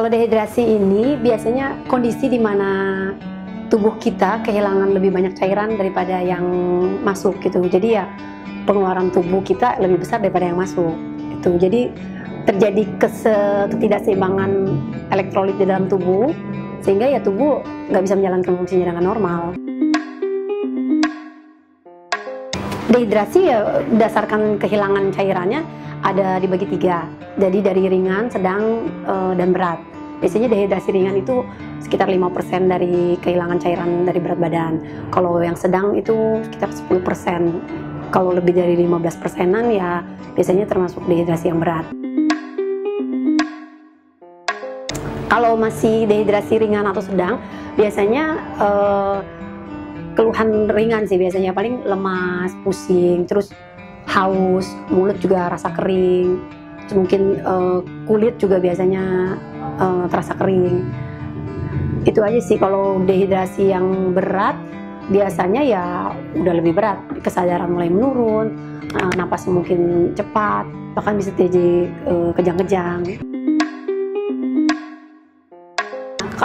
Kalau dehidrasi ini biasanya kondisi di mana tubuh kita kehilangan lebih banyak cairan daripada yang masuk gitu. Jadi ya pengeluaran tubuh kita lebih besar daripada yang masuk. Itu. Jadi terjadi ketidakseimbangan elektrolit di dalam tubuh sehingga ya tubuh nggak bisa menjalankan fungsinya dengan normal. Dehidrasi ya berdasarkan kehilangan cairannya ada dibagi 3. Jadi dari ringan, sedang, dan berat. Biasanya dehidrasi ringan itu sekitar 5% dari kehilangan cairan dari berat badan. Kalau yang sedang itu sekitar 10%. Kalau lebih dari 15%-an ya biasanya termasuk dehidrasi yang berat. Kalau masih dehidrasi ringan atau sedang, biasanya keluhan ringan sih biasanya, paling lemas, pusing, terus haus, mulut juga rasa kering, terus mungkin kulit juga biasanya terasa kering. Itu aja sih. Kalau dehidrasi yang berat biasanya ya udah lebih berat, kesadaran mulai menurun, napas mungkin cepat, bahkan bisa terjadi kejang-kejang.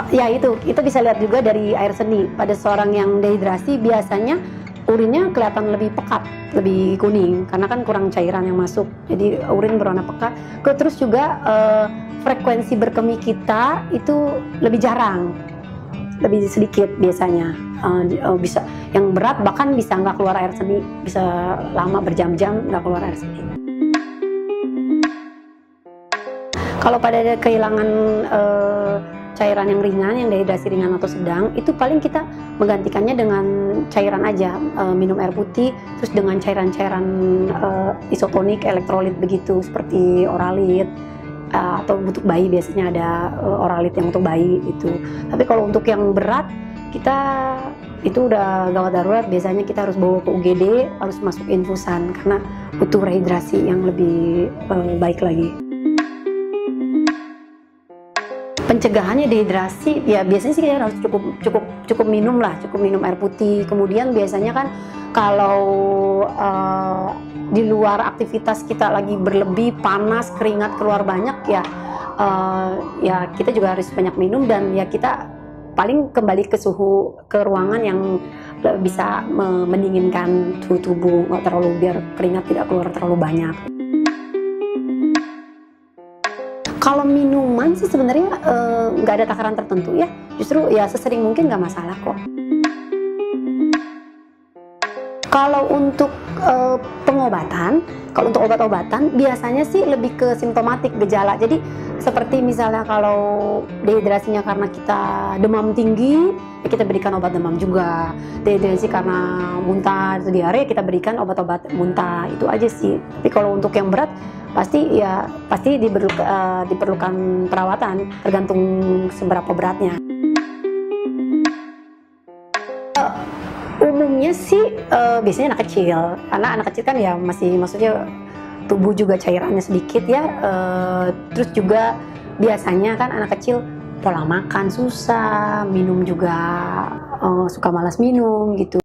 Ya itu bisa lihat juga dari air seni. Pada seorang yang dehidrasi biasanya urinnya kelihatan lebih pekat, lebih kuning, karena kan kurang cairan yang masuk, jadi urin berwarna pekat. Terus juga frekuensi berkemih kita itu lebih jarang, lebih sedikit biasanya. Bisa yang berat bahkan bisa nggak keluar air seni, bisa lama berjam-jam nggak keluar air seni. Kalau pada kehilangan cairan yang ringan, yang dehidrasi ringan atau sedang, itu paling kita menggantikannya dengan cairan aja, minum air putih, terus dengan cairan-cairan isotonik, elektrolit begitu, seperti Oralit, atau untuk bayi biasanya ada Oralit yang untuk bayi itu. Tapi kalau untuk yang berat, kita itu udah gawat darurat, biasanya kita harus bawa ke UGD, harus masuk infusan, karena butuh rehidrasi yang lebih baik lagi. Pencegahannya dehidrasi ya biasanya sih kita harus cukup minum lah, cukup minum air putih. Kemudian biasanya kan kalau di luar aktivitas kita lagi berlebih, panas, keringat keluar banyak ya, ya kita juga harus banyak minum, dan ya kita paling kembali ke ruangan yang bisa mendinginkan suhu tubuh, nggak terlalu, biar keringat tidak keluar terlalu banyak. Kalau minuman sih sebenarnya nggak ada takaran tertentu ya, justru ya sesering mungkin nggak masalah kok. Kalau untuk pengobatan, kalau untuk obat-obatan biasanya sih lebih ke simptomatik, gejala. Jadi seperti misalnya kalau dehidrasinya karena kita demam tinggi, ya kita berikan obat demam juga. Dehidrasi karena muntah atau diare, kita berikan obat-obat muntah. Itu aja sih. Tapi kalau untuk yang berat pasti diperlukan perawatan, tergantung seberapa beratnya. Umumnya sih biasanya anak kecil, karena anak kecil kan ya maksudnya tubuh juga cairannya sedikit ya, terus juga biasanya kan anak kecil pola makan susah, minum juga suka malas minum gitu.